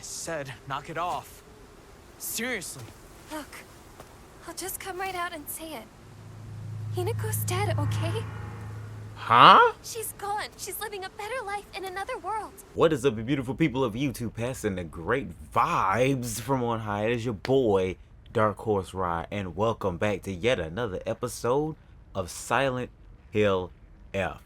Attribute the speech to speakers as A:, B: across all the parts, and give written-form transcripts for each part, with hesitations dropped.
A: I said, knock it off. Seriously.
B: Look, I'll just come right out and say it. Hinako's dead, okay?
C: Huh?
B: She's gone. She's living a better life in another world.
C: What is up, you beautiful people of YouTube? Passing the great vibes from on high. It is your boy, DarkHorse Ride, and welcome back to yet another episode of Silent Hill F.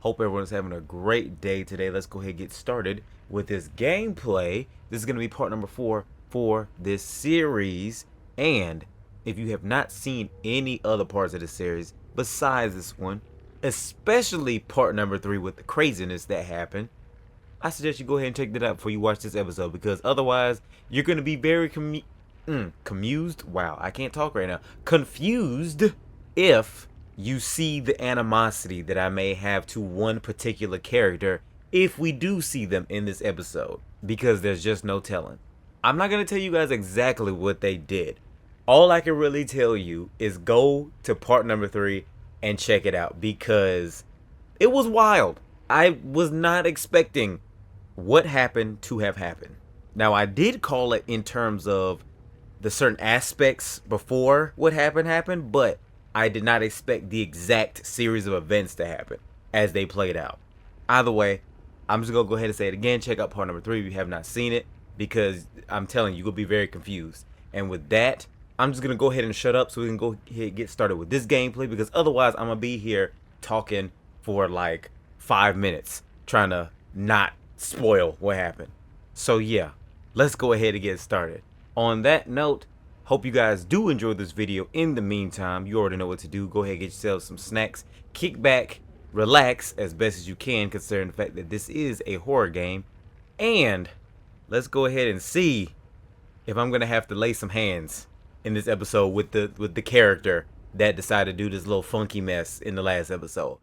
C: Hope everyone's having a great day today. Let's go ahead and get started with this gameplay. This is going to be part number 4 for this series. And if you have not seen any other parts of the series besides this one, especially part number 3 with the craziness that happened, I suggest you go ahead and check that out before you watch this episode, because otherwise you're going to be very confused. Wow, I can't talk right now. Confused if you see the animosity that I may have to one particular character if we do see them in this episode, because there's just no telling. I'm not going to tell you guys exactly what they did. All I can really tell you is go to part number 3 and check it out, because it was wild. I was not expecting what happened to have happened. Now, I did call it in terms of the certain aspects before what happened, but I did not expect the exact series of events to happen as they played out. Either way, I'm just going to go ahead and say it again. Check out part number 3 if you have not seen it, because I'm telling you, you'll be very confused. And with that, I'm just going to go ahead and shut up so we can go ahead and get started with this gameplay, because otherwise I'm going to be here talking for like 5 minutes trying to not spoil what happened. So yeah, let's go ahead and get started. On that note, hope you guys do enjoy this video. In the meantime, you already know what to do. Go ahead and get yourself some snacks, kick back, relax as best as you can, considering the fact that this is a horror game. And let's go ahead and see if I'm going to have to lay some hands in this episode with the character that decided to do this little funky mess in the last episode.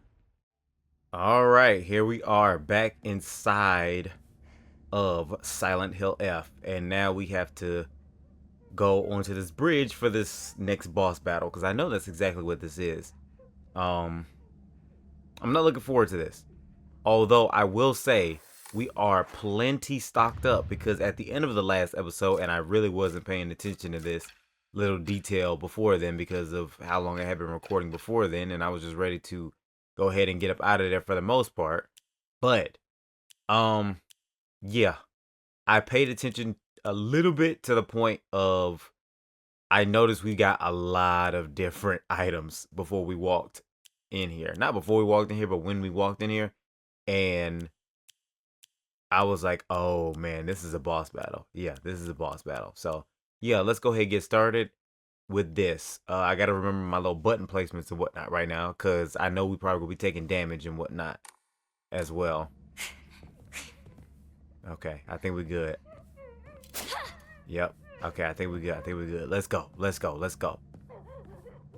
C: All right, here we are back inside of Silent Hill F, and now we have to go onto this bridge for this next boss battle, because I know that's exactly what this is. I'm not looking forward to this, although I will say we are plenty stocked up, because at the end of the last episode, and I really wasn't paying attention to this little detail before then because of how long I had been recording before then, and I was just ready to go ahead and get up out of there for the most part. But yeah, I paid attention a little bit to the point of I noticed we got a lot of different items before we walked in here. Not before we walked in here, but when we walked in here. And I was like, oh man, this is a boss battle. Yeah, this is a boss battle. So yeah, let's go ahead and get started with this. I got to remember my little button placements and whatnot right now, because I know we probably will be taking damage and whatnot as well. Okay, I think we're good. Yep. Okay, I think we're good. Let's go.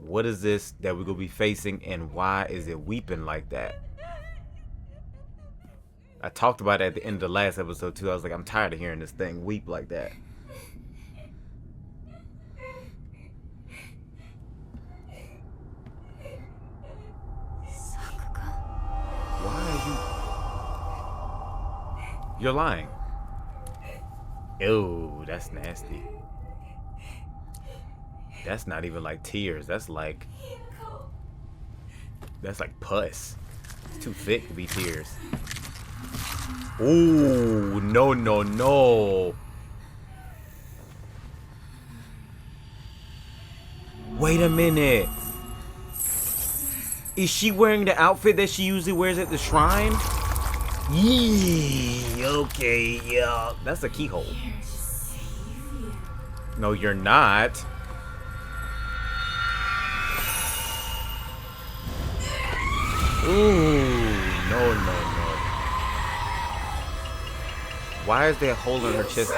C: What is this that we're going to be facing, and why is it weeping like that? I talked about it at the end of the last episode too. I was like, I'm tired of hearing this thing weep like that. You're lying. Ew, that's nasty. That's not even like tears. That's like pus. It's too thick to be tears. Ooh, no. Wait a minute. Is she wearing the outfit that she usually wears at the shrine? Yee, okay, yeah. That's a keyhole. No, you're not. Ooh, no. Why is there a hole in her chest?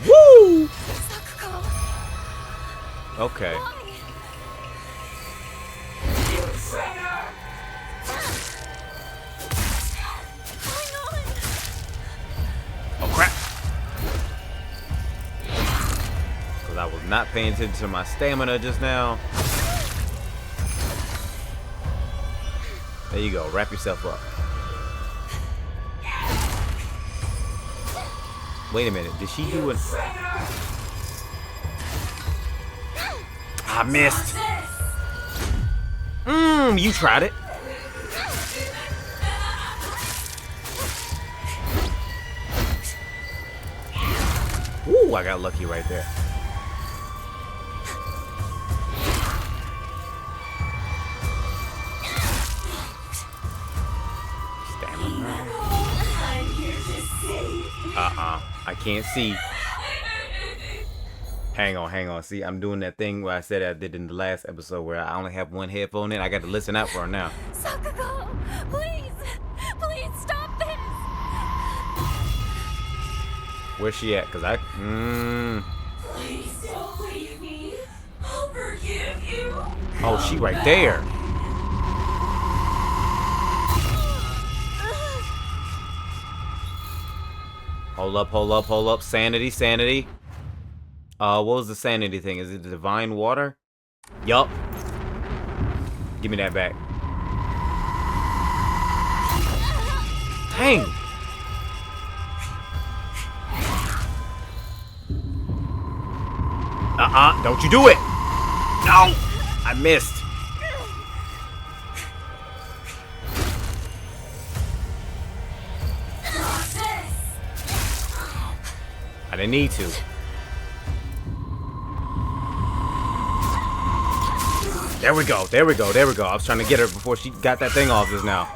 C: Woo! Okay. I was not paying attention to my stamina just now. There you go. Wrap yourself up. Wait a minute. Did she do an... I missed. You tried it. Ooh, I got lucky right there. I can't see. Hang on. See, I'm doing that thing where I said I did in the last episode where I only have one headphone in. I got to listen out for her now.
B: Sakugo, please stop this.
C: Where's she at? Cause I.
D: Please don't leave me. I'll forgive you.
C: Oh, she right there. Hold up. Sanity. What was the sanity thing? Is it the divine water? Yup. Give me that back. Dang. Don't you do it. No. I missed. I didn't need to. There we go. I was trying to get her before she got that thing off just now.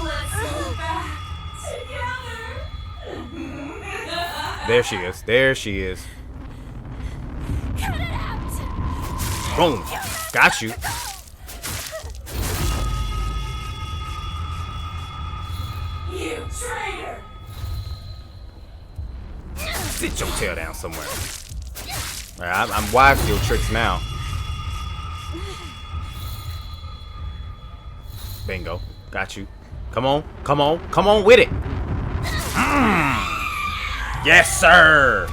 D: Let's go back together.
C: There she is.
B: Cut it out.
C: Boom. Got you.
D: You traitor.
C: Sit your tail down somewhere. Alright, I'm wide field tricks now. Bingo. Got you. Come on with it. Yes, sir.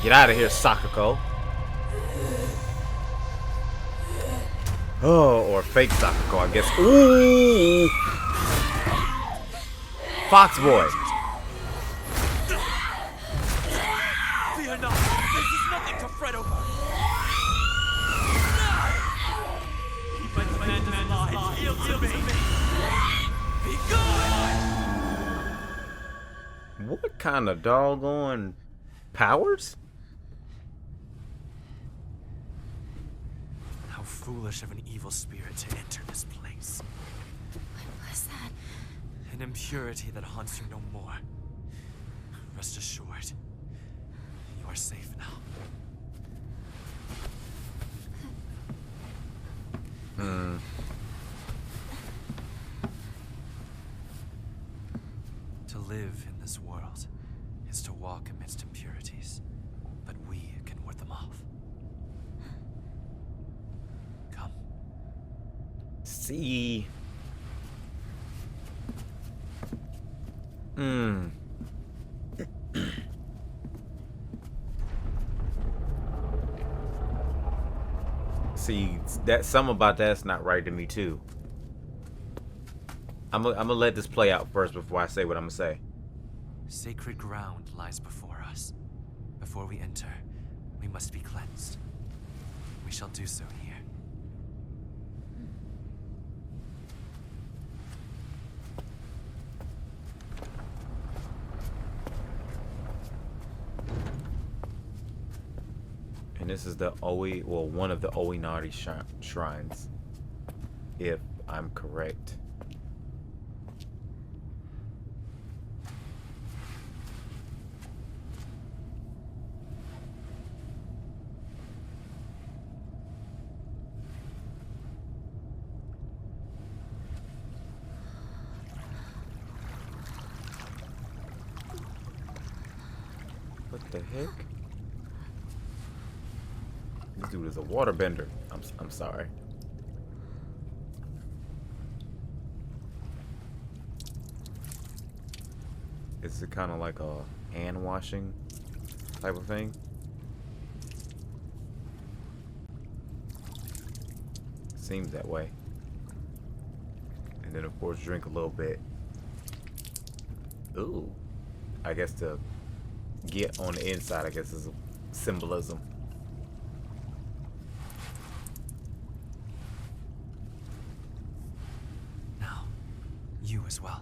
C: Get out of here, Sakuko. Oh, or fake Sakuko, I guess. Ooh. Fox boy.
A: Fear not. This is nothing to fret over. Keep my command alive. Yield to me. Be gone.
C: What kind of doggone powers?
A: How foolish of an evil spirit to enter this place.
B: What was that?
A: An impurity that haunts you no more. Rest assured, you are safe now. To live in this world is to walk amidst impurities, but we can ward them off. Come.
C: See. See, that something about that's not right to me too. I'm gonna let this play out first before I say what I'm gonna say.
A: Sacred ground lies before us. Before we enter, we must be cleansed. We shall do so here.
C: And this is the one of the Oinari shrines, if I'm correct. What the heck? This dude is a waterbender. I'm sorry. Is it kind of like a hand washing type of thing? seems that way. And then, of course, drink a little bit. Ooh. I guess to get on the inside, I guess, is a symbolism.
A: Now, you as well.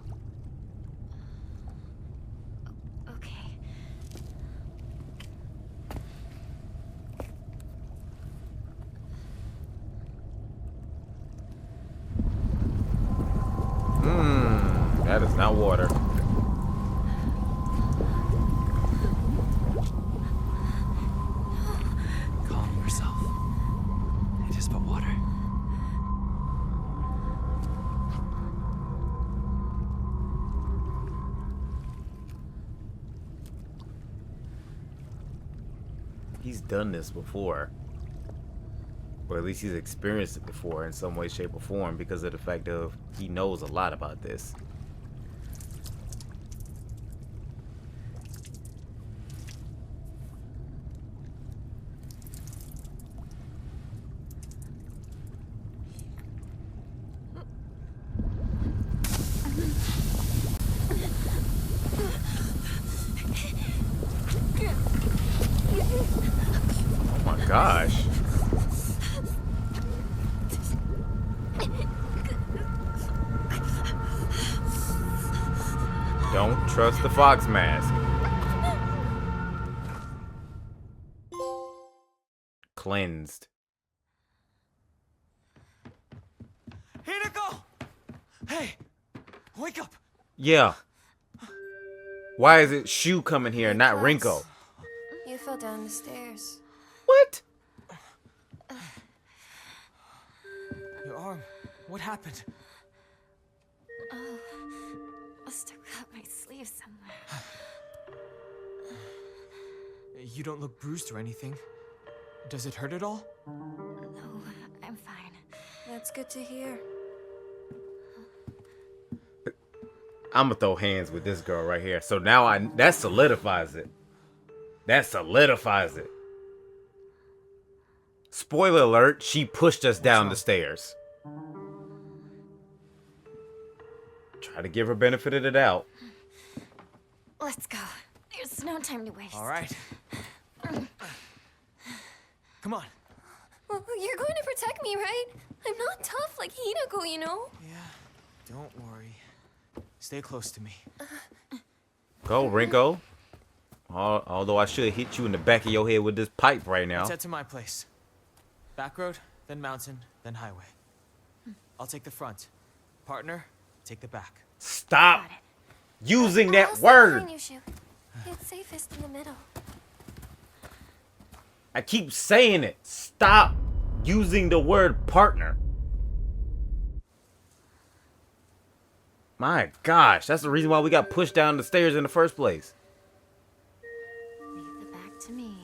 B: Okay.
C: That is not water.
A: Calm yourself. It is but water.
C: He's done this before. Or at least he's experienced it before in some way, shape, or form because of the fact of he knows a lot about this. Oh my gosh. Don't trust the fox mask. Cleansed.
A: Hinako! Hey! Wake up!
C: Yeah. Why is it Shu coming here, not
B: Class.
C: Rinko?
B: You fell down the stairs.
C: What?
A: Your arm. What happened?
B: Oh, must have cut my sleeve somewhere.
A: You don't look bruised or anything. Does it hurt at all?
B: No, I'm fine. That's good to hear.
C: I'm gonna throw hands with this girl right here. So now that solidifies it. That solidifies it. Spoiler alert, she pushed us down the stairs. Try to give her benefit of the doubt.
B: Let's go. There's no time to waste.
A: All right. Come on.
B: Well, you're going to protect me, right? I'm not tough like Hinako, you know?
A: Yeah, don't worry. Stay close to me.
C: Go, Rinko. Although I should hit you in the back of your head with this pipe right now.
A: Let's head to my place. Back road, then mountain, then highway. I'll take the front. Partner, take the back.
C: Stop using
B: I'll
C: that
B: stay
C: word.
B: behind you, Shu. It's safest in the middle.
C: I keep saying it. Stop using the word partner. My gosh, that's the reason why we got pushed down the stairs in the first place.
B: Leave the back to me.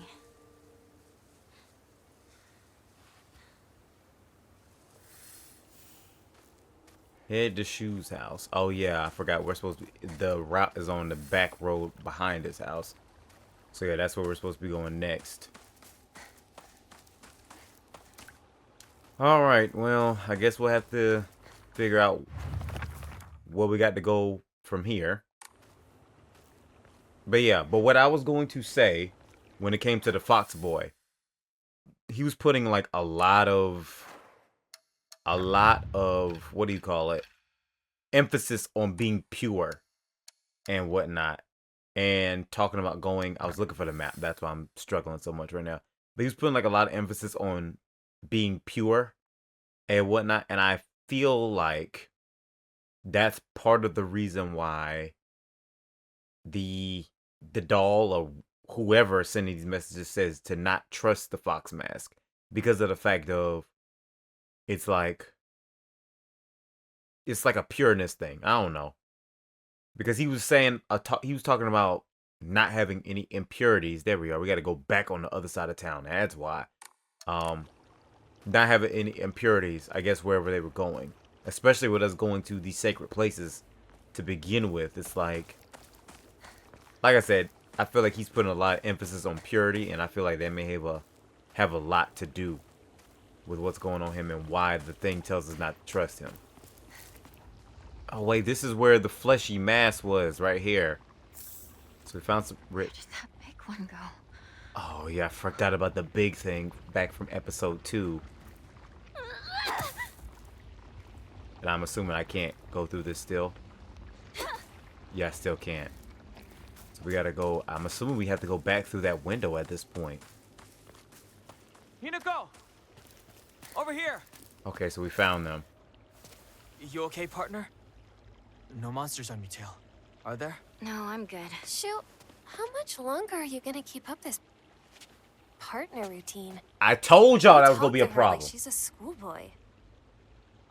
C: Head to Shu's house. Oh yeah, I forgot we're supposed to be, the route is on the back road behind his house. So yeah, that's where we're supposed to be going next. Alright, well, I guess we'll have to figure out what we got to go from here. But yeah, but what I was going to say when it came to the Fox Boy, he was putting like a lot of what do you call it, emphasis on being pure and whatnot, and talking about going, I was looking for the map, that's why I'm struggling so much right now, but he was putting like a lot of emphasis on being pure and whatnot, and I feel like that's part of the reason why the doll or whoever sending these messages says to not trust the fox mask, because of the fact of it's like a pureness thing. I don't know, because he was saying he was talking about not having any impurities. There we are. We got to go back on the other side of town. That's why. Not having any impurities, I guess, wherever they were going, especially with us going to these sacred places to begin with. It's like I said, I feel like he's putting a lot of emphasis on purity, and I feel like that may have a lot to do with what's going on him and why the thing tells us not to trust him. Oh wait, this is where the fleshy mass was, right here. So we found some
B: Where did that big one go?
C: Oh yeah, I forgot about the big thing back from episode 2. And I'm assuming I can't go through this still. Yeah, I still can't. So we gotta go. I'm assuming we have to go back through that window at this point.
E: Hinako! Over here!
C: Okay, so we found them.
E: You okay, partner? No monsters on your tail, are there?
B: No, I'm good.
F: Shoot, how much longer are you gonna keep up this partner routine?
C: I told y'all that was
F: Talk
C: gonna be a
F: to her like
C: problem.
F: she's a schoolboy.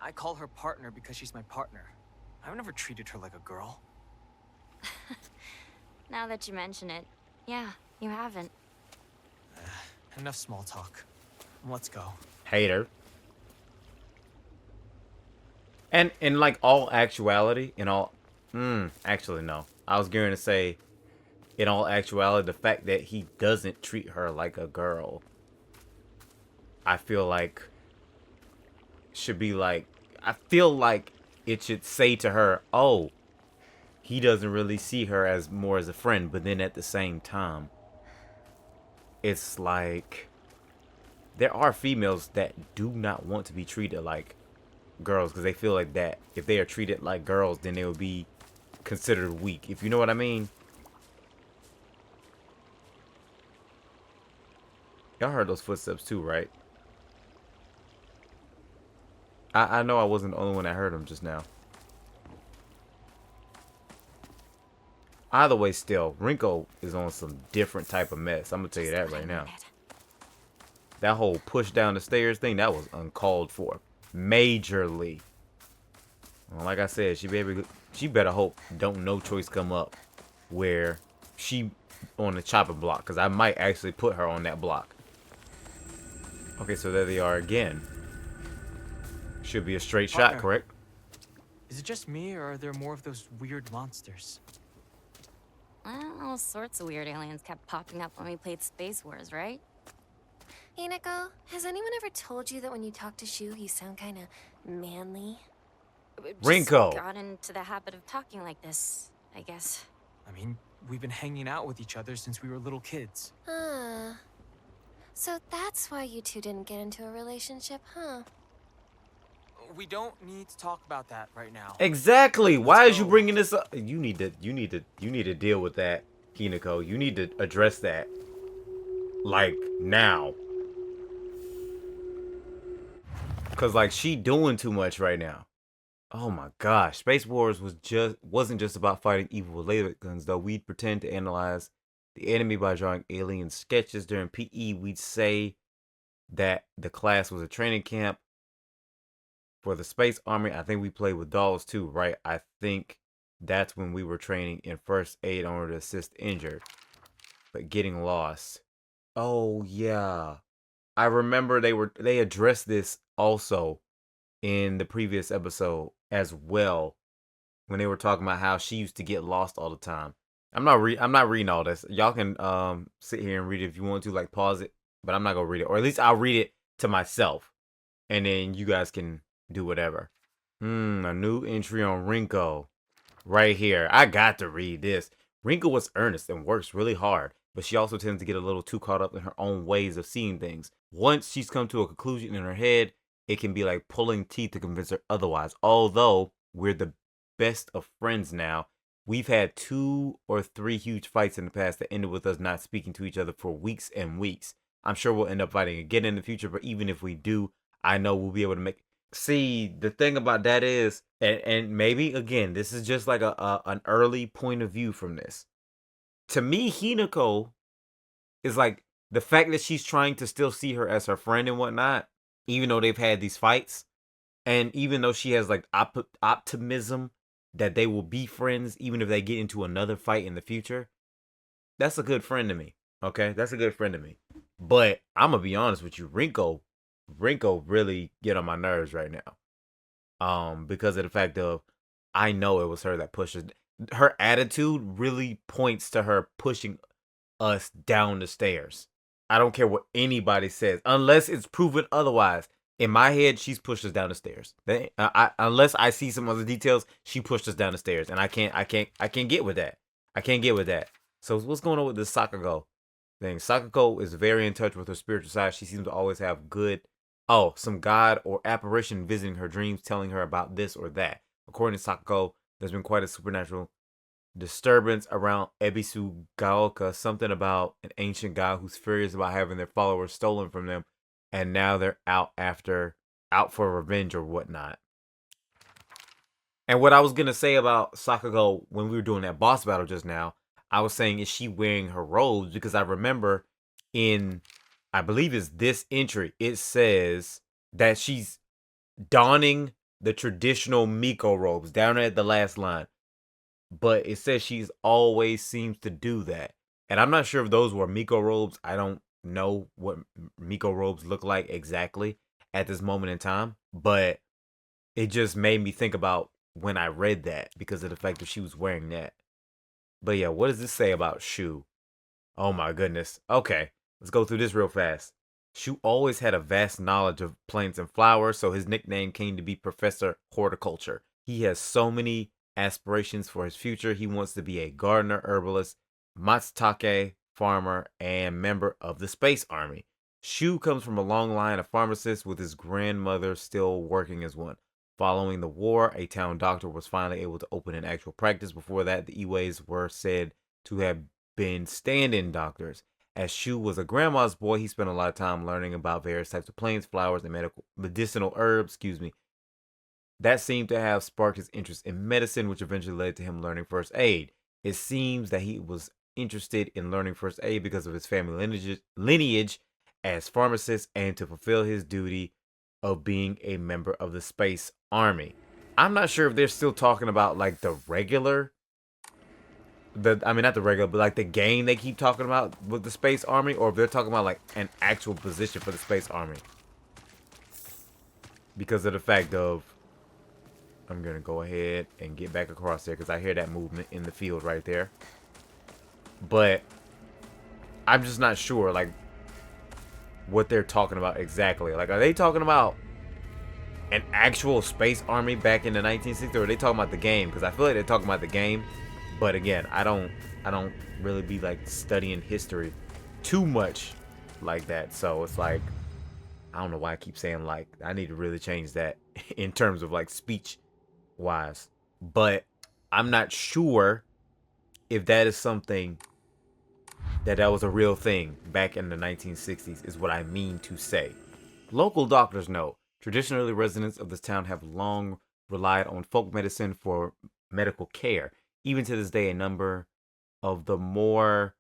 E: I call her partner because she's my partner. I've never treated her like a girl.
B: Now that you mention it, yeah, you haven't.
E: Enough small talk. Let's go.
C: Hater. And in like all actuality, actually no. I was going to say, in all actuality, the fact that he doesn't treat her like a girl, I feel like should be like, I feel like it should say to her, oh, he doesn't really see her as more as a friend, but then at the same time, it's like there are females that do not want to be treated like girls because they feel like that if they are treated like girls, then they will be considered weak, if you know what I mean. Y'all heard those footsteps too, right? I know I wasn't the only one that heard them just now. Either way, still, Rinko is on some different type of mess. I'm gonna tell you that right now. That whole push down the stairs thing, that was uncalled for. Majorly. Well, like I said, she better hope don't no choice come up where she on the chopping block, because I might actually put her on that block. Okay, so there they are again. Should be a straight shot, correct?
E: Is it just me, or are there more of those weird monsters?
B: Well, all sorts of weird aliens kept popping up when we played Space Wars, right?
F: Hinako, has anyone ever told you that when you talk to Shu, you sound kind of manly?
C: Rinko.
B: Got into the habit of talking like this, I guess.
E: I mean, we've been hanging out with each other since we were little kids.
F: So that's why you two didn't get into a relationship, huh?
E: We don't need to talk about that right now.
C: Exactly. Why is you bringing this up? You need to deal with that, Hinako. You need to address that. Like now. Cause like she doing too much right now. Oh my gosh. Space Wars wasn't just about fighting evil with laser guns though. We'd pretend to analyze the enemy by drawing alien sketches. During PE, we'd say that the class was a training camp for the Space Army. I think we played with dolls too, right? I think that's when we were training in first aid in order to assist the injured. But getting lost. Oh yeah. I remember they addressed this also in the previous episode as well, when they were talking about how she used to get lost all the time. I'm not reading all this. Y'all can sit here and read it if you want to, like pause it, but I'm not gonna read it, or at least I'll read it to myself, and then you guys can do whatever. A new entry on Rinko right here. I got to read this. Rinko was earnest and works really hard, but she also tends to get a little too caught up in her own ways of seeing things. Once she's come to a conclusion in her head, it can be like pulling teeth to convince her otherwise. Although we're the best of friends now, we've had 2 or 3 huge fights in the past that ended with us not speaking to each other for weeks and weeks. I'm sure we'll end up fighting again in the future, but even if we do, I know we'll be able to make... See, the thing about that is, and maybe, again, this is just like an early point of view from this. To me, Hinako is like, the fact that she's trying to still see her as her friend and whatnot, even though they've had these fights, and even though she has like optimism that they will be friends even if they get into another fight in the future, that's a good friend to me. Okay, that's a good friend to me. But I'm gonna be honest with you, Rinko really get on my nerves right now. Because of the fact of, I know it was her that pushes. Her attitude really points to her pushing us down the stairs. I don't care what anybody says, unless it's proven otherwise. In my head, she's pushed us down the stairs. Unless I see some other details, she pushed us down the stairs, and I can't get with that. I can't get with that. So what's going on with this Sakako thing? Sakako is very in touch with her spiritual side. She seems to always have some god or apparition visiting her dreams, telling her about this or that. According to Sakako, there's been quite a supernatural disturbance around Ebisu Gaoka, something about an ancient god who's furious about having their followers stolen from them, and now they're out for revenge or whatnot. And what I was gonna say about Sakako when we were doing that boss battle just now, I was saying, is she wearing her robes? Because I remember I believe it's this entry, it says that she's donning the traditional Miko robes down at the last line. But it says she's always seems to do that. And I'm not sure if those were Miko robes. I don't know what Miko robes look like exactly at this moment in time. But it just made me think about when I read that because of the fact that she was wearing that. But yeah, what does this say about Shu? Oh my goodness. Okay, let's go through this real fast. Shu always had a vast knowledge of plants and flowers, so his nickname came to be Professor Horticulture. He has so many aspirations for his future. He wants to be a gardener, herbalist, matsutake farmer, and member of the Space Army. Shu comes from a long line of pharmacists, with his grandmother still working as one. Following the war, a town doctor was finally able to open an actual practice. Before that, the Iways were said to have been stand-in doctors. As Shu was a grandma's boy, he spent a lot of time learning about various types of plants, flowers, and medicinal herbs, that seemed to have sparked his interest in medicine, which eventually led to him learning first aid. It seems that he was interested in learning first aid because of his family lineage as pharmacist and to fulfill his duty of being a member of the Space Army. I'm not sure if they're still talking about like the regular, not the regular, but like the game they keep talking about with the Space Army, or if they're talking about like an actual position for the Space Army. Because of the fact of, I'm going to go ahead and get back across there because I hear that movement in the field right there. But I'm just not sure, like, what they're talking about exactly. Like, are they talking about an actual Space Army back in the 1960s, or are they talking about the game? Because I feel like they're talking about the game. But again, I don't really be, like, studying history too much like that. So it's like, I don't know why I keep saying like. I need to really change that in terms of, like, speech wise, but I'm not sure if that is something that was a real thing back in the 1960s is what I mean to say. Local doctors know. Traditionally, residents of this town have long relied on folk medicine for medical care. Even to this day, a number of the more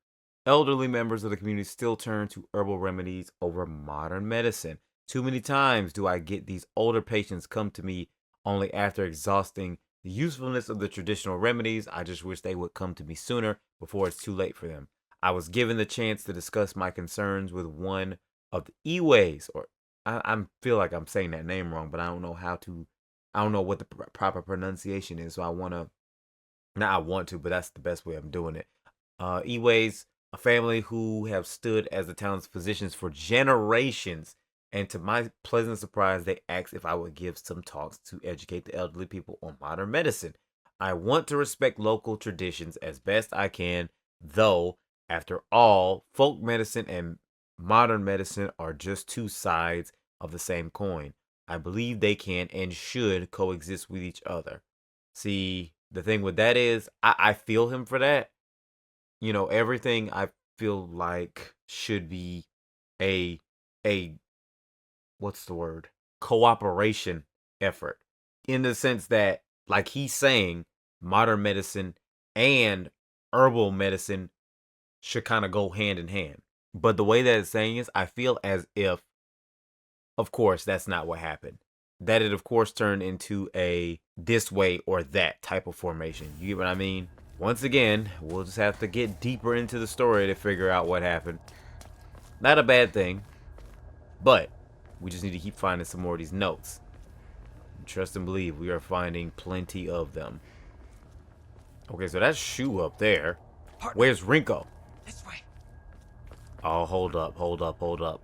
C: elderly members of the community still turn to herbal remedies over modern medicine. Too many times do I get these older patients come to me only after exhausting the usefulness of the traditional remedies. I just wish they would come to me sooner before it's too late for them. I was given the chance to discuss my concerns with one of the Iways, or I feel like I'm saying that name wrong, but I don't know what the proper pronunciation is. So but that's the best way I'm doing it. Iways, a family who have stood as the town's physicians for generations. And to my pleasant surprise, they asked if I would give some talks to educate the elderly people on modern medicine. I want to respect local traditions as best I can, though, after all, folk medicine and modern medicine are just two sides of the same coin. I believe they can and should coexist with each other. See, the thing with that is, I feel him for that. You know, everything I feel like should be a what's the word? Cooperation effort. In the sense that, like he's saying, modern medicine and herbal medicine should kind of go hand in hand. But the way that it's saying is, I feel as if, of course, that's not what happened. That it, of course, turned into a this way or that type of formation. You get what I mean? Once again, we'll just have to get deeper into the story to figure out what happened. Not a bad thing, but we just need to keep finding some more of these notes. Trust and believe, we are finding plenty of them. Okay, so that's Shu up there.
E: Partner.
C: Where's Rinko?
E: This way.
C: Oh, hold up.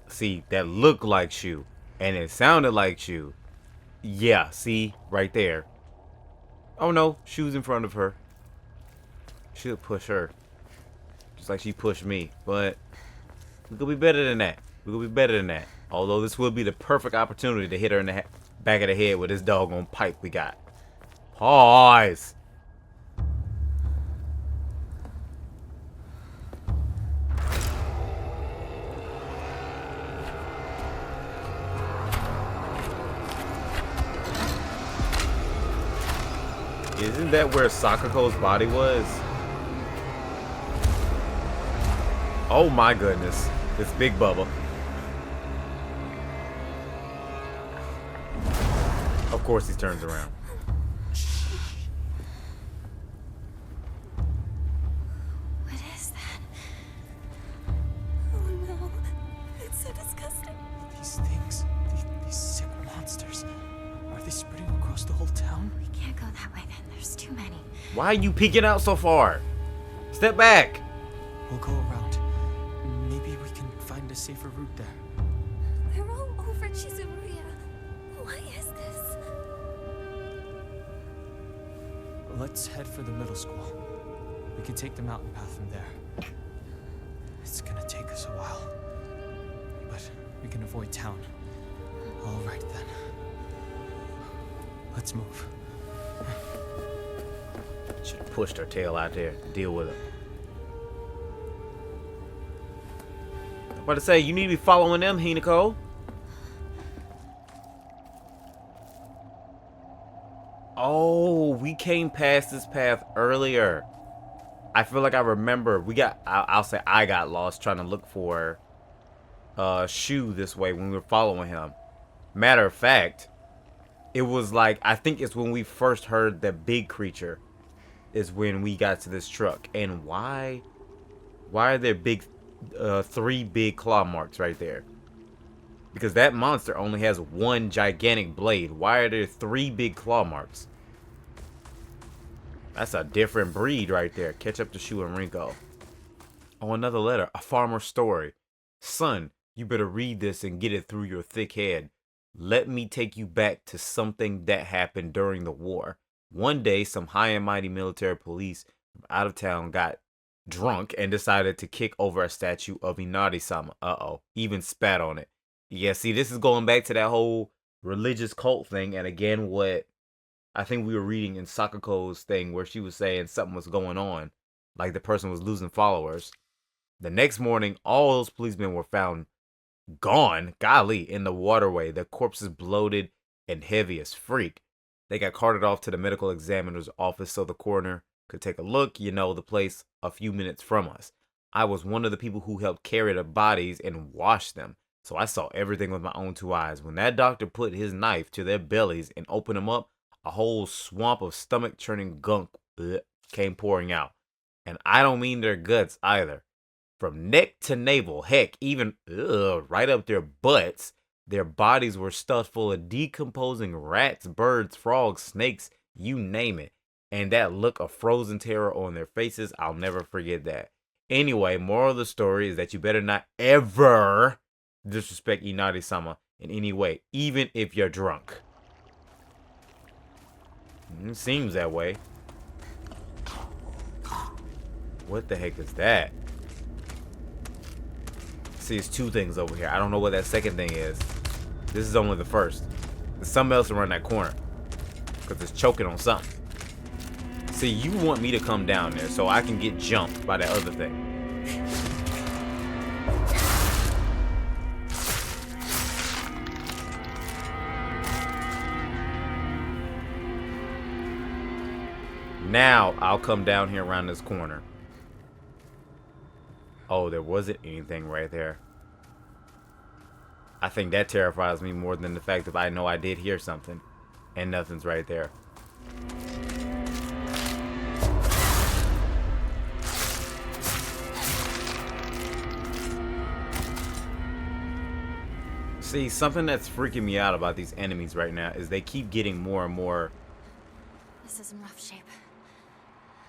C: See, that looked like Shu. And it sounded like Shu. Yeah, see? Right there. Oh no, Shu's in front of her. Should push her. Just like she pushed me. But we could be better than that. We could be better than that. Although this will be the perfect opportunity to hit her in the back of the head with this doggone pipe we got. Pause. Isn't that where Sakako's body was? Oh my goodness. It's Big Bubba. Of course he turns around.
F: What is that? Oh no. It's so disgusting.
E: These things, these sick monsters, are they spreading across the whole town?
F: We can't go that way then. There's too many.
C: Why are you peeking out so far? Step back.
E: We'll go around. Maybe we can find a safer route there.
B: They're all over Chizuruya. Why is this?
E: Let's head for the middle school. We can take the mountain path from there. It's gonna take us a while, but we can avoid town. All right then. Let's move.
C: Should have pushed her tail out there to deal with it. I'm about to say, you need to be following them, Hinako. Oh, we came past this path earlier. I feel like I remember. I'll say I got lost trying to look for Shu this way when we were following him. Matter of fact, it was like, I think it's when we first heard the big creature is when we got to this truck. And why are there big 3 big claw marks right there? Because that monster only has 1 gigantic blade. Why are there 3 big claw marks? That's a different breed right there. Catch up to Shu and Rinko. Oh, another letter. A farmer's story. Son, you better read this and get it through your thick head. Let me take you back to something that happened during the war. One day, some high and mighty military police from out of town got drunk and decided to kick over a statue of Inari-Sama. Uh-oh. Even spat on it. Yeah, see, this is going back to that whole religious cult thing. And again, what I think we were reading in Sakako's thing where she was saying something was going on. Like the person was losing followers. The next morning, all those policemen were found gone, golly, in the waterway. Their corpses bloated and heavy as freak. They got carted off to the medical examiner's office so the coroner could take a look. You know, the place a few minutes from us. I was one of the people who helped carry the bodies and wash them. So I saw everything with my own 2 eyes. When that doctor put his knife to their bellies and opened them up, a whole swamp of stomach-churning gunk came pouring out. And I don't mean their guts either. From neck to navel, heck, even right up their butts, their bodies were stuffed full of decomposing rats, birds, frogs, snakes, you name it. And that look of frozen terror on their faces, I'll never forget that. Anyway, moral of the story is that you better not ever disrespect Inari-sama in any way, even if you're drunk. It seems that way. What the heck is that? See, it's 2 things over here. I don't know what that second thing is. This is only the first. There's something else around that corner. Because it's choking on something. See, you want me to come down there so I can get jumped by that other thing. Now I'll come down here around this corner. Oh, there wasn't anything right there. I think that terrifies me more than the fact that I know I did hear something. And nothing's right there. See, something that's freaking me out about these enemies right now is they keep getting more and more.
F: This is in rough shape.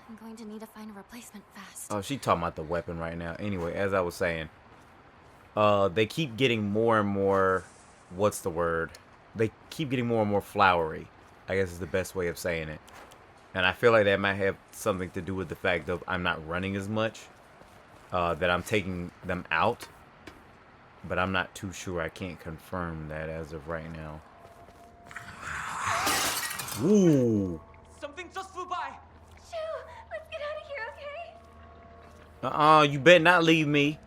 F: I'm going to need to find a replacement fast.
C: Oh, she talking about the weapon right now. Anyway, as I was saying, they keep getting more and more what's the word? They keep getting more and more flowery. I guess is the best way of saying it. And I feel like that might have something to do with the fact of I'm not running as much. That I'm taking them out. But I'm not too sure. I can't confirm that as of right now. Ooh.
E: Something just flew by.
B: Shoo, let's get out of here, okay?
C: You bet not leave me.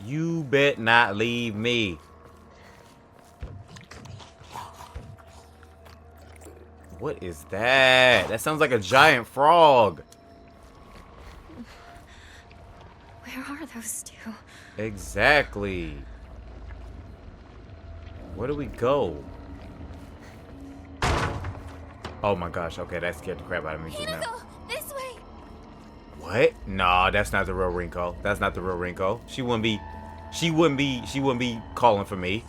C: You bet not leave me. What is that? That sounds like a giant frog.
B: Where are those two?
C: Exactly. Where do we go? Oh my gosh, okay, that scared the crap out of me just now.
B: Hinako, this way!
C: What? Nah, that's not the real Rinko. That's not the real Rinko. She wouldn't be calling for me.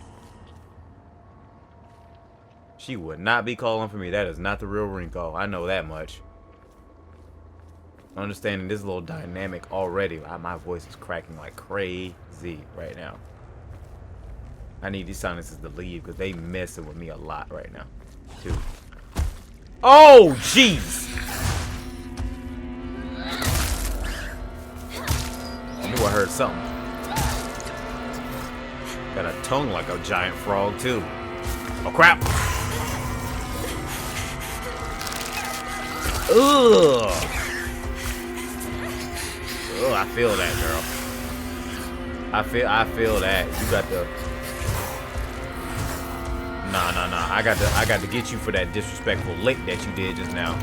C: She would not be calling for me. That is not the real Rinko. I know that much. Understanding this little dynamic already. My voice is cracking like crazy right now. I need these silences to leave because they messing with me a lot right now. Too. Oh, jeez! I knew I heard something. Got a tongue like a giant frog, too. Oh, crap! Ugh! Oh, I feel that, girl. I feel that. You got the... Nah. I got to get you for that disrespectful lick that you did just now.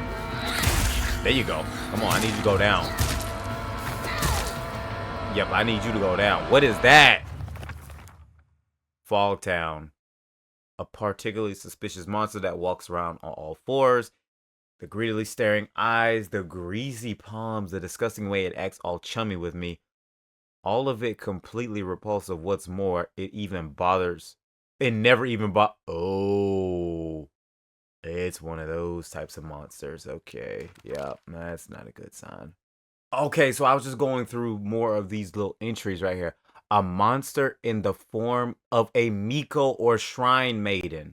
C: There you go. Come on, I need you to go down. Yep, I need you to go down. What is that? Fogtown. A particularly suspicious monster that walks around on all fours. The greedily staring eyes, the greasy palms, the disgusting way it acts all chummy with me. All of it completely repulsive. What's more, it even bothers. It never even Oh. It's one of those types of monsters. Okay. Yep, that's not a good sign. Okay, so I was just going through more of these little entries right here. A monster in the form of a Miko or shrine maiden.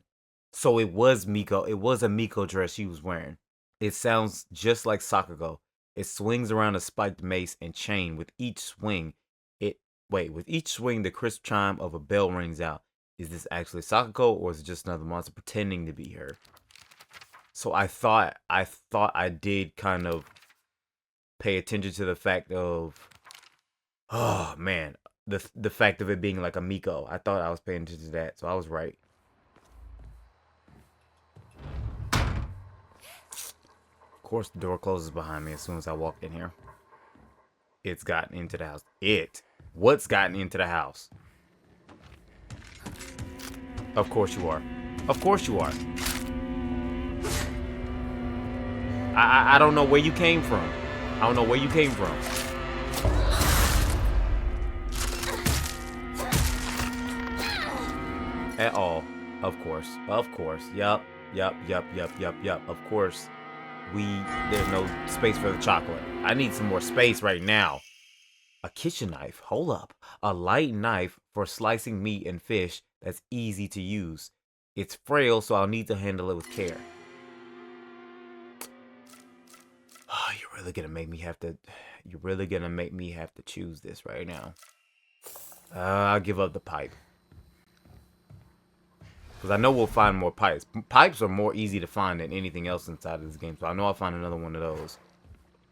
C: So it was Miko. It was a Miko dress she was wearing. It sounds just like Sakugo. It swings around a spiked mace and chain. With each swing, the crisp chime of a bell rings out. Is this actually Sakugo, or is it just another monster pretending to be her? So I thought I did kind of pay attention to the fact of, oh man, the fact of it being like a Miko. I thought I was paying attention to that, so I was right. Of course, the door closes behind me as soon as I walk in here. It's gotten into the house. What's gotten into the house? Of course you are. Of course you are. I don't know where you came from. I don't know where you came from. At all. Of course. Of course. Yup. Of course. There's no space for the chocolate. I need some more space right now. A kitchen knife. Hold up. A light knife for slicing meat and fish that's easy to use. It's frail, so I'll need to handle it with care. Oh, you're really gonna make me have to choose this right now. I'll give up the pipe. Because I know we'll find more pipes. Pipes are more easy to find than anything else inside of this game. So I know I'll find another one of those.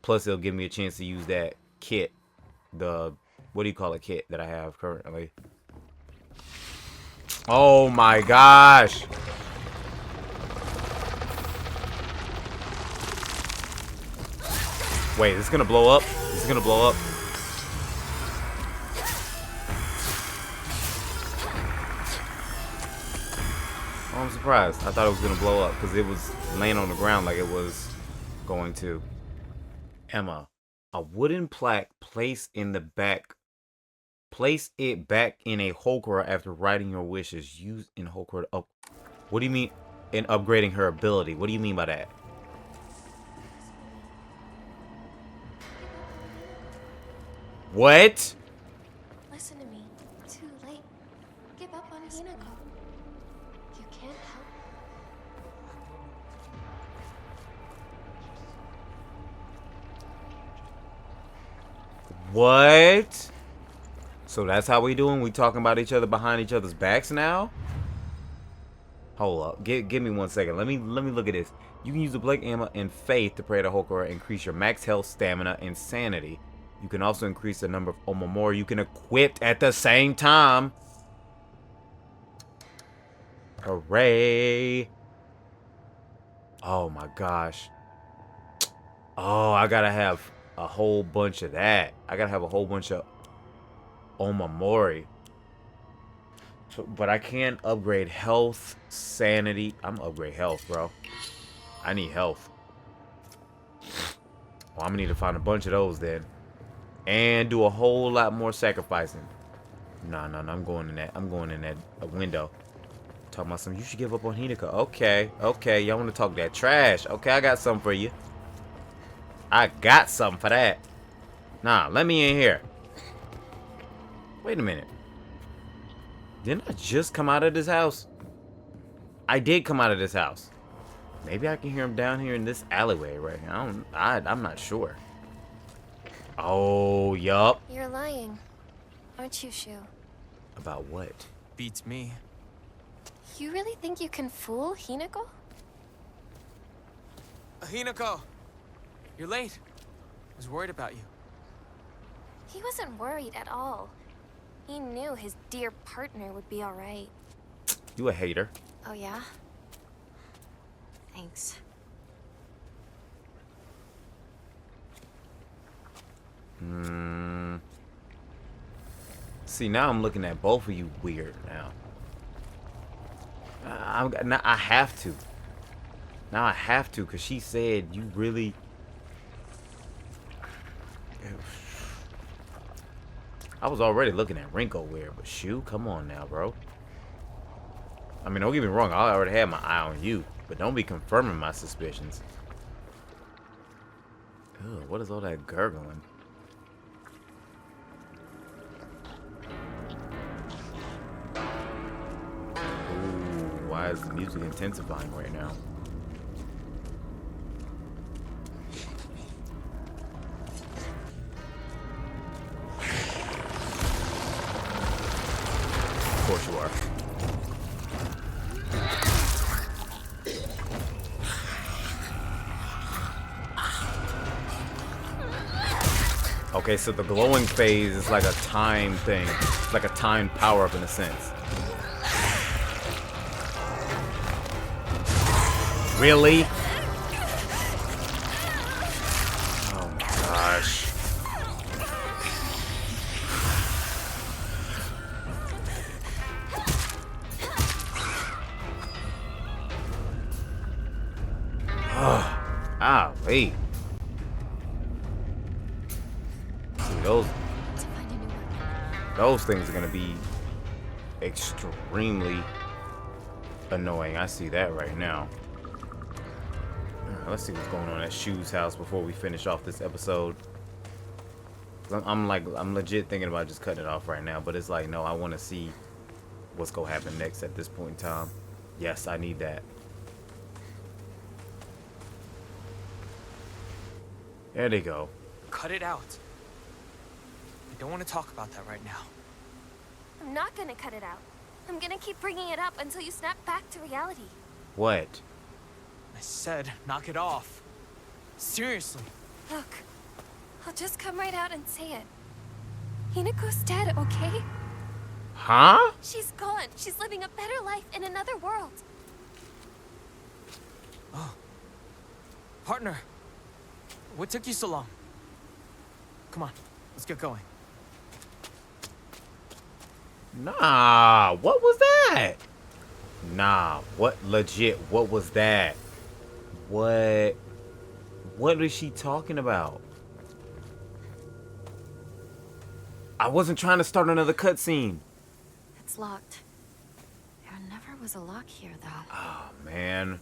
C: Plus, it'll give me a chance to use that kit. What do you call it, kit that I have currently? Oh my gosh! Wait, is this gonna blow up? Is this gonna blow up? Oh, I'm surprised. I thought it was gonna blow up because it was laying on the ground like it was going to. Emma, a wooden plaque placed in the back. Place it back in a Hokora after writing your wishes. Used in Hokora. Oh, what do you mean in upgrading her ability? What do you mean by that? What?
F: Listen to me. Too late. give up on Hinako. You can't help.
C: What? So that's how we doing? We talking about each other behind each other's backs now? Hold up. Give me 1 second. Let me look at this. You can use the Black Ammo and Faith to pray to Hokora, increase your max health, stamina, and sanity. You can also increase the number of Omamori you can equip at the same time. Hooray. Oh my gosh. Oh, I gotta have a whole bunch of that. I gotta have a whole bunch of Omamori. So, but I can upgrade health, sanity. I'm gonna upgrade health, bro. I need health. Well, I'm gonna need to find a bunch of those then. And do a whole lot more sacrificing. No, I'm going in that. I'm going in that window. Talking about something. You should give up on Hinako. Okay. Y'all want to talk that trash? Okay, I got something for you. I got something for that. Nah, let me in here. Wait a minute. Didn't I just come out of this house? I did come out of this house. Maybe I can hear him down here in this alleyway right here. I'm not sure. Oh, yup.
F: You're lying, aren't you, Shu?
C: About what?
E: Beats me.
F: You really think you can fool Hinako?
E: Hinako! You're late. I was worried about you.
F: He wasn't worried at all. He knew his dear partner would be alright.
C: You a hater.
F: Oh, yeah? Thanks.
C: See, now I'm looking at both of you weird now. Now I have to. Now I have to, because she said you really... I was already looking at Rinko weird, but Shu, come on now, bro. I mean, don't get me wrong, I already had my eye on you, but don't be confirming my suspicions. Ugh, what is all that gurgling? Ooh, why is the music intensifying right now? Of course you are. Okay, so the glowing phase is like a time thing. It's like a timed power-up in a sense. Really? Oh my gosh. Wait. See, those things are gonna be extremely annoying. I see that right now. Let's see what's going on at Shu's house before we finish off this episode. I'm legit thinking about just cutting it off right now, but it's like, no, I want to see what's gonna happen next at this point in time. Yes, I need that. There they go.
E: Cut it out. I don't want to talk about that right now.
F: I'm not gonna cut it out. I'm gonna keep bringing it up until you snap back to reality.
C: What?
E: I said, knock it off. Seriously.
B: Look, I'll just come right out and say it. Hinako's dead, okay?
C: Huh?
F: She's gone. She's living a better life in another world.
E: Oh. Partner. What took you so long? Come on, let's get going.
C: Nah, what was that? Nah, what legit, what was that? What is she talking about? I wasn't trying to start another cutscene.
F: It's locked. There never was a lock here, though.
C: Oh, man.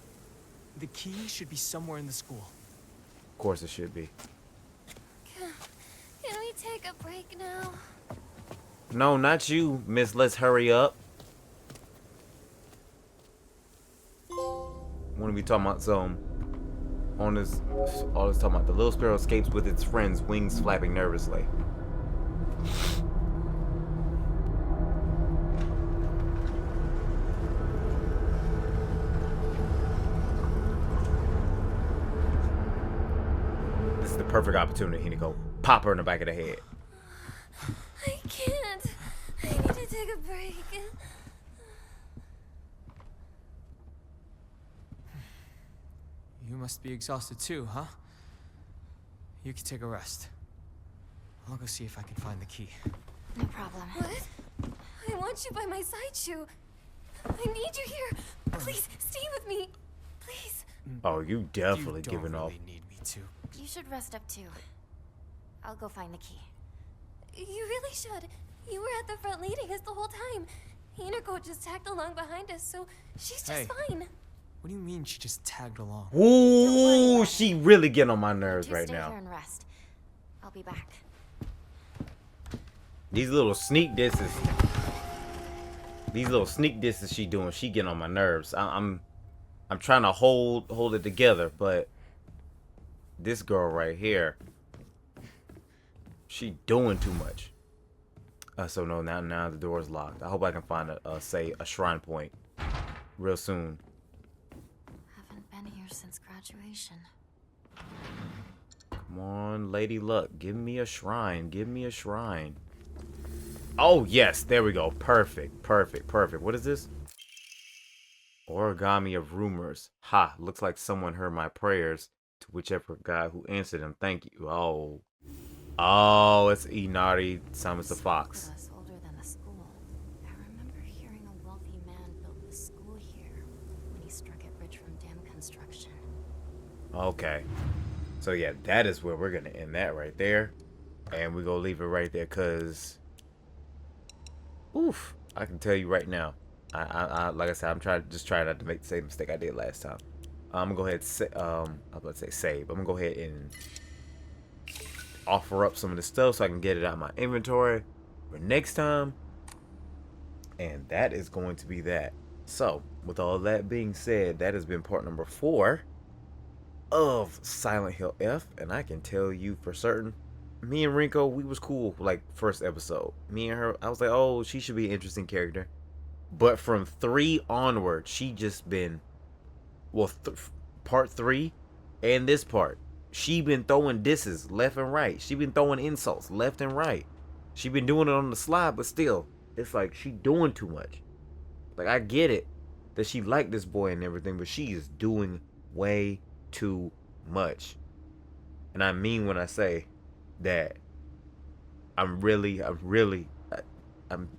E: The key should be somewhere in the school.
C: Of course it should be.
F: Can we take a break now?
C: No, not you, Miss. Let's hurry up. when we talking about some on this, all this talking about the little sparrow escapes with its friends, wings flapping nervously. This is the perfect opportunity to go pop her in the back of the head.
B: I can't. I need to take a break.
E: You must be exhausted too, huh? You can take a rest. I'll go see if I can find the key.
F: No problem.
B: What? I want you by my side, Shu. I need you here. Please, stay with me. Please.
C: Oh, you definitely
E: You don't
C: giving off.
E: really need me to.
F: You should rest up too. I'll go find the key.
B: You really should. You were at the front leading us the whole time. Hinako just tagged along behind us, so she's just
E: Hey.
B: fine.
E: What do you mean she just tagged along?
C: Ooh, she really getting on my nerves
F: You
C: right
F: stay here
C: now.
F: and rest. I'll be back.
C: These little sneak disses. These little sneak disses she doing, she getting on my nerves. I'm trying to hold it together, but this girl right here, she doing too much. So no, now the door is locked. I hope I can find a shrine point real soon.
F: Haven't been here since graduation.
C: Come on, Lady Luck, give me a shrine. Give me a shrine. Oh yes, there we go. Perfect, perfect, perfect. What is this? Origami of rumors. Ha! Looks like someone heard my prayers. To whichever guy who answered them, thank you. Oh, it's Inari-Sama the fox.
F: Less older than the school. I remember hearing a wealthy man built the school here when he struck it rich from dam construction.
C: Okay. So yeah, that is where we're gonna end that right there. And we're gonna leave it right there because oof, I can tell you right now. I like I said, I'm trying not to make the same mistake I did last time. I'm gonna go ahead and I was about to say save. I'm gonna go ahead and offer up some of the stuff so I can get it out of my inventory for next time. And that is going to be that. So, with all that being said, that has been part number 4 of Silent Hill F. And I can tell you for certain, me and Rinko, we was cool like first episode. Me and her, I was like, oh, she should be an interesting character. But from 3 onward, she just been, well, part 3 and this part, she been throwing disses left and right. She been throwing insults left and right. She been doing it on the slide, but still, it's like she doing too much. Like, I get it that she liked this boy and everything, but she is doing way too much. And I mean when I say that I'm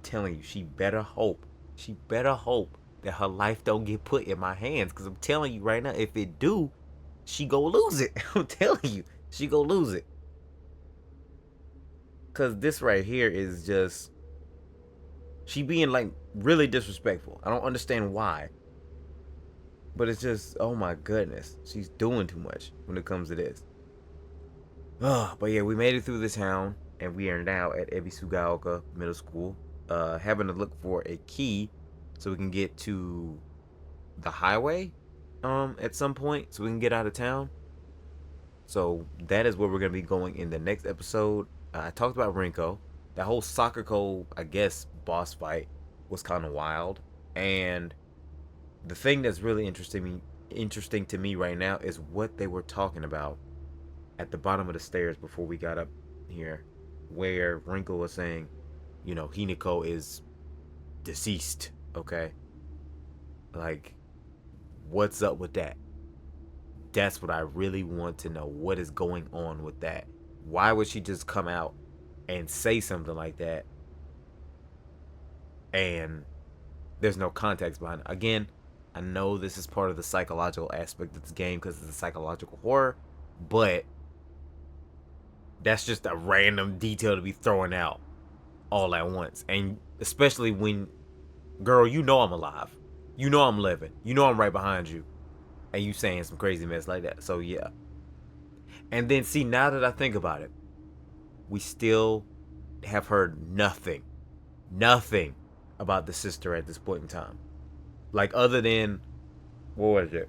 C: telling you, she better hope that her life don't get put in my hands. Because I'm telling you right now, if it do, she go lose it. I'm telling you, she go lose it. Because this right here is just, she being like really disrespectful. I don't understand why. But it's just, oh my goodness. She's doing too much when it comes to this. But yeah, we made it through the town. And we are now at Ebisugaoka Middle School. Having to look for a key so we can get to the highway at some point. So we can get out of town. So that is where we're going to be going in the next episode. I talked about Rinko. That whole Sakako, I guess, boss fight was kind of wild. And the thing that's really interesting to me right now is what they were talking about at the bottom of the stairs before we got up here, where Rinko was saying, you know, Hinako is deceased, okay? Like, what's up with that? That's what I really want to know. What is going on with that? Why would she just come out and say something like that and there's no context behind it? Again, I know this is part of the psychological aspect of this game because it's a psychological horror, but that's just a random detail to be thrown out all at once. And especially when, girl, you know I'm alive. You know I'm living. You know I'm right behind you. And you saying some crazy mess like that. So yeah. And then see, now that I think about it, we still have heard nothing about the sister at this point in time. Like, other than, what was it?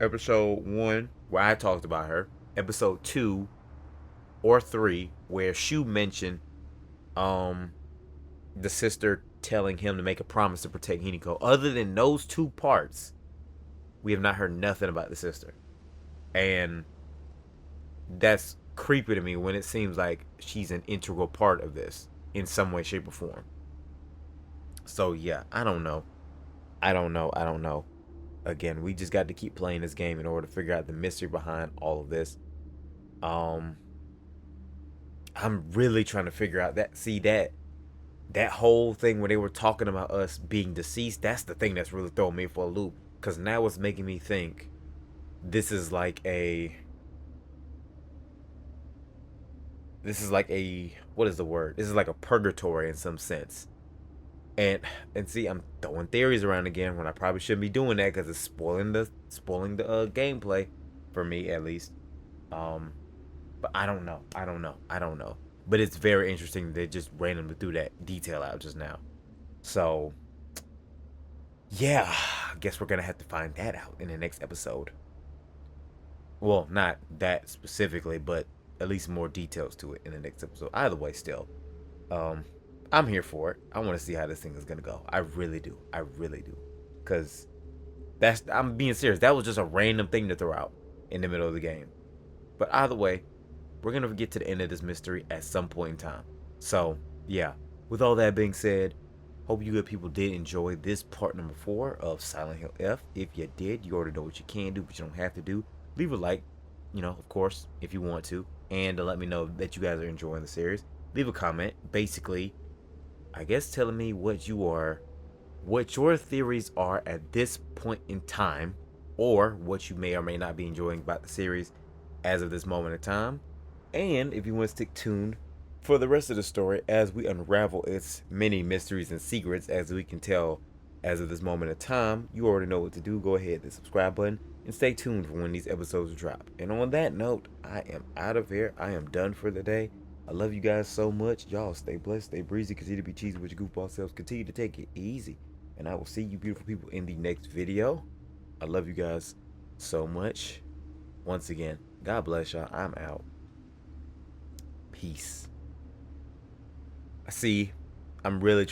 C: episode 1, where I talked about her, episode 2 or 3, where Shu mentioned the sister telling him to make a promise to protect Hinako. Other than those 2 parts, we have not heard nothing about the sister. And that's creepy to me when it seems like she's an integral part of this in some way, shape, or form. So yeah, I don't know. Again, we just got to keep playing this game in order to figure out the mystery behind all of this. I'm really trying to figure out that whole thing where they were talking about us being deceased. That's the thing that's really throwing me for a loop, because now it's making me think this is like a what is the word? This is like a purgatory in some sense. And see, I'm throwing theories around again when I probably shouldn't be doing that, because it's spoiling the gameplay for me, at least. But I don't know. But it's very interesting that they just randomly threw that detail out just now. So yeah, I guess we're gonna have to find that out in the next episode. Well, not that specifically, but at least more details to it in the next episode. Either way, still, I'm here for it. I want to see how this thing is gonna go. I really do. Cause I'm being serious. That was just a random thing to throw out in the middle of the game. But either way, we're gonna get to the end of this mystery at some point in time. So yeah, with all that being said, hope you good people did enjoy this part number 4 of Silent Hill F. If you did, you already know what you can do, but you don't have to do. Leave a like, of course, if you want to, and to let me know that you guys are enjoying the series. Leave a comment, basically, I guess telling me what your theories are at this point in time, or what you may or may not be enjoying about the series as of this moment in time. And if you want to stick tuned for the rest of the story as we unravel its many mysteries and secrets, as we can tell as of this moment in time, you already know what to do. Go ahead, hit the subscribe button, and stay tuned for when these episodes drop. And on that note, I am out of here. I am done for the day. I love you guys so much. Y'all stay blessed, stay breezy, continue to be cheesy with your goofball selves. Continue to take it easy. And I will see you beautiful people in the next video. I love you guys so much. Once again, God bless y'all. I'm out. Peace. See, I'm the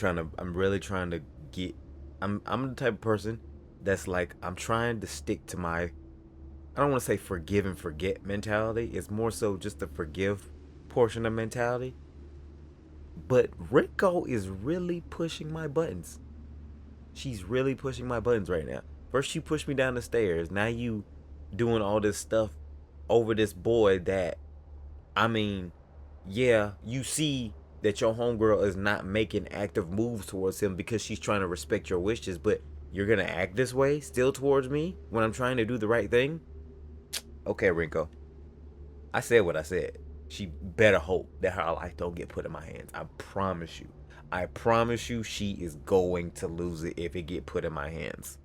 C: type of person that's like, I'm trying to stick to my, I don't want to say forgive and forget mentality. It's more so just the forgive portion of mentality. But Rico is really pushing my buttons. She's really pushing my buttons right now. First you pushed me down the stairs. Now you doing all this stuff over this boy that, I mean, yeah, you see that your homegirl is not making active moves towards him because she's trying to respect your wishes, but you're gonna act this way still towards me when I'm trying to do the right thing? Okay, Rinko. I said what I said. She better hope that her life don't get put in my hands. I promise you. I promise you she is going to lose it if it get put in my hands.